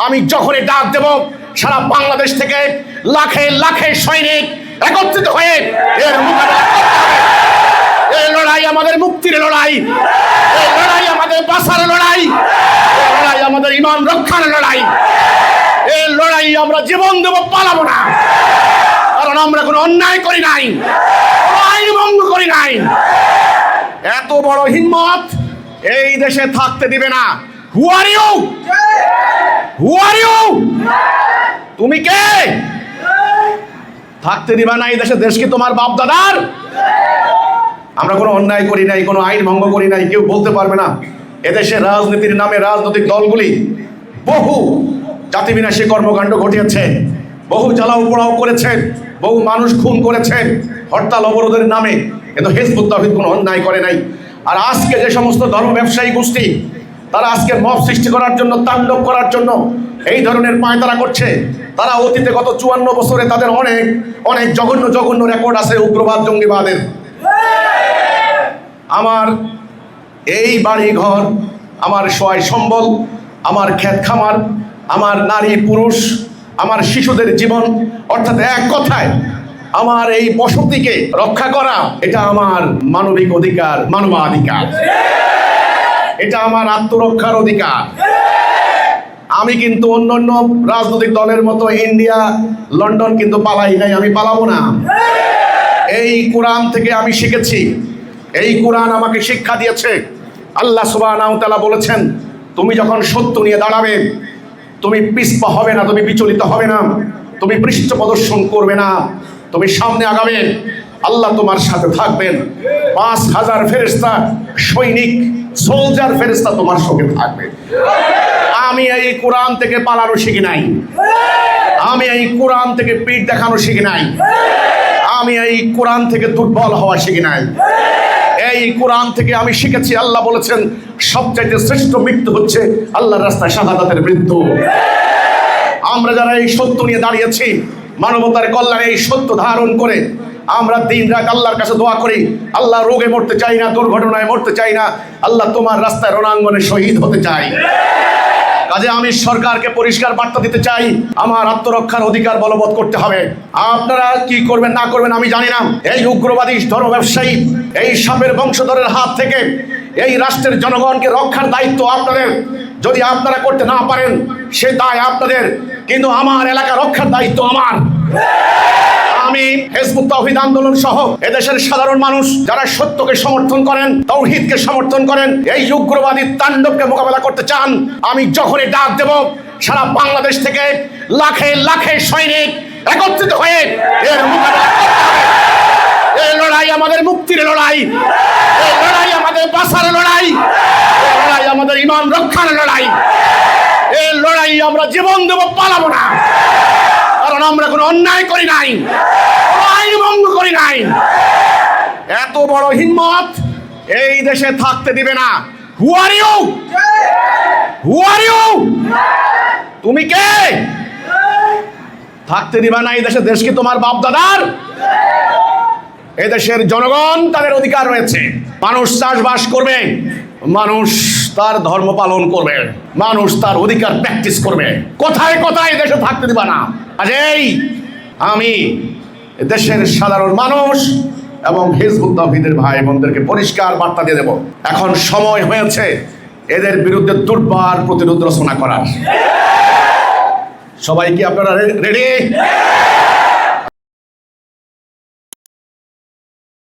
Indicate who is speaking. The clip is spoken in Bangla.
Speaker 1: আমি যখনই ডাক দেব সারা বাংলাদেশ থেকে লাখে লাখে সৈনিক একত্রিত হয়ে এর মোকাবেলা করতে হবে। এই লড়াই আমাদের মুক্তির লড়াই, এই লড়াই আমাদের বাঁচার লড়াই, এই লড়াই আমাদের ইমান রক্ষার লড়াই। এই লড়াই আমরা জীবন দেব, পালাবো না, কারণ আমরা কোনো অন্যায় করি নাই, কোনো আইন ভঙ্গ করি নাই। এত বড় হিম্মত এই দেশে থাকতে দিবে না। Who are you? Who are you? তুমি কে? থাকতে দিবা না এই দেশে? দেশ কি তোমার বাপ দাদার? আমরা কোনো অন্যায় করি নাই, কোনো আইন ভঙ্গ করি নাই, কেউ বলতে পারবে না। এদেশে রাজনীতির নামে রাজনৈতিক দলগুলি বহু জাতি বিনাশী কর্মকাণ্ড ঘটিয়েছে, বহু জ্বালাও পোড়াও করেছে, বহু মানুষ খুন করেছে হরতাল অবরোধের নামে, কিন্তু হিজবুত তাওহীদ কোনো অন্যায় করে নাই। আর আজকে যে সমস্ত ধর্ম ব্যবসায়ী গোষ্ঠী তারা আজকে মব সৃষ্টি করার জন্য, তাণ্ডব করার জন্য এই ধরনের পায়তারা করছে, তারা অতীতে গত 54 বছরে তাদের অনেক অনেক জঘন্য জঘন্য রেকর্ড আছে উগ্রবাদ জঙ্গিবাদের। আমার এই বাড়ি ঘর, আমার সয় সম্বল, আমার ক্ষেত খামার, আমার নারী পুরুষ, আমার শিশুদের জীবন, অর্থাৎ এক কথায় আমার এই বসতিকে রক্ষা করা, এটা আমার মানবিক অধিকার, মানবাধিকার, এটা আমার আত্মরক্ষার অধিকার। আমি কিন্তু অন্য অন্য রাজনৈতিক দলের মতো ইন্ডিয়া লন্ডন কিন্তু পালাই নাই, আমি পালাবো না। এই কোরআন থেকে আমি শিখেছি, এই কোরআন আমাকে শিক্ষা দিয়েছে। আল্লাহ সুবহানাহু ওয়া তাআলা বলেছেন, তুমি যখন সত্য নিয়ে দাঁড়াবে তুমি পিছপা হবে না, তুমি বিচলিত হবে না, তুমি পৃষ্ঠ প্রদর্শন করবে না, তুমি সামনে আগাবে, আল্লাহ তোমার সাথে থাকবেন। 5000 ফেরেশতা, সৈনিক, সোলজার ফেরেশতা তোমার সঙ্গে থাকবে। আমি এই কোরআন থেকে পালানো শিখি নাই, আমি এই কোরআন থেকে পিঠ দেখানো শিখি নাই, আমি এই কোরআন থেকে দুর্বল হওয়া শিখি নাই। এই কোরআন থেকে আমি শিখেছি, আল্লাহ বলেছেন সবচাইতে শ্রেষ্ঠ মৃত্যু হচ্ছে আল্লাহর রাস্তায় শাহাদাতের মৃত্যু। আমরা যারা এই সত্য নিয়ে দাঁড়িয়েছি, মানবতার কল্যাণে এই সত্য ধারণ করে আমরা দিন রাত আল্লাহর কাছে দোয়া করি, আল্লাহ রোগে মরতে চাই না, দুর্ঘটনায় মরতে চাই না, আল্লাহ তোমার রাস্তায় রণাঙ্গনে শহীদ হতে চাই। কাজে আমি সরকারকে পরিষ্কার বার্তা দিতে চাই, আমার আত্মরক্ষার অধিকার বলবৎ করতে হবে। আপনারা কি করবেন না করবেন আমি জানি না। এই উগ্রবাদী ধর্ম ব্যবসায়ী, এই সাপের বংশধরের হাত থেকে এই রাষ্ট্রের জনগণকে রক্ষার দায়িত্ব আপনাদের। যদি আপনারা করতে না পারেন সে দায় আপনাদের, কিন্তু আমার এলাকা রক্ষার দায়িত্ব আমার। আমি হিজবুত তাওহীদ আন্দোলন সহ এদেশের সাধারণ মানুষ যারা সত্যকে সমর্থন করেন, তাওহীদকে সমর্থন করেন, এই উগ্রবাদী তাণ্ডবকে মোকাবেলা করতে চান, আমি যখনই ডাক দেব সারা বাংলাদেশ থেকে লাখে লাখে সৈনিক একত্রিত হয়ে এর মোকাবেলা করতে হবে। এই লড়াই আমাদের মুক্তির লড়াই, এই লড়াই আমাদের বাঁচার লড়াই, এই লড়াই আমাদের ইমান রক্ষার লড়াই। এই লড়াই আমরা জীবন দেব, পালাবো না, কারণ আমরা কোনো অন্যায় করি নাই, কোনো আইন ভঙ্গ করি নাই। এত বড় হিম্মত এই দেশে থাকতে দিবে না। Who are you? Who are you? তুমি কে? থাকতে দিবা না এই দেশে? দেশ কি তোমার বাপ দাদার? এদেশের জনগণ তাদের অধিকার রয়েছে, মানুষ চাষবাস করবে, মানুষ তার ধর্ম পালন করবে, মানুষ তার অধিকার প্র্যাকটিস করবে। কোথায় কোথায় দেশে থাকতে দিবা না। কাজেই আমি দেশের সাধারণ মানুষ এবং হিজবুত তাওহীদের ভাই বোনদেরকে পরিষ্কার বার্তা দিয়ে দেব, এখন সময় হয়েছে এদের বিরুদ্ধে দুর্বার প্রতিরোধ রচনা করার। সবাই কি আপনারা রেডি?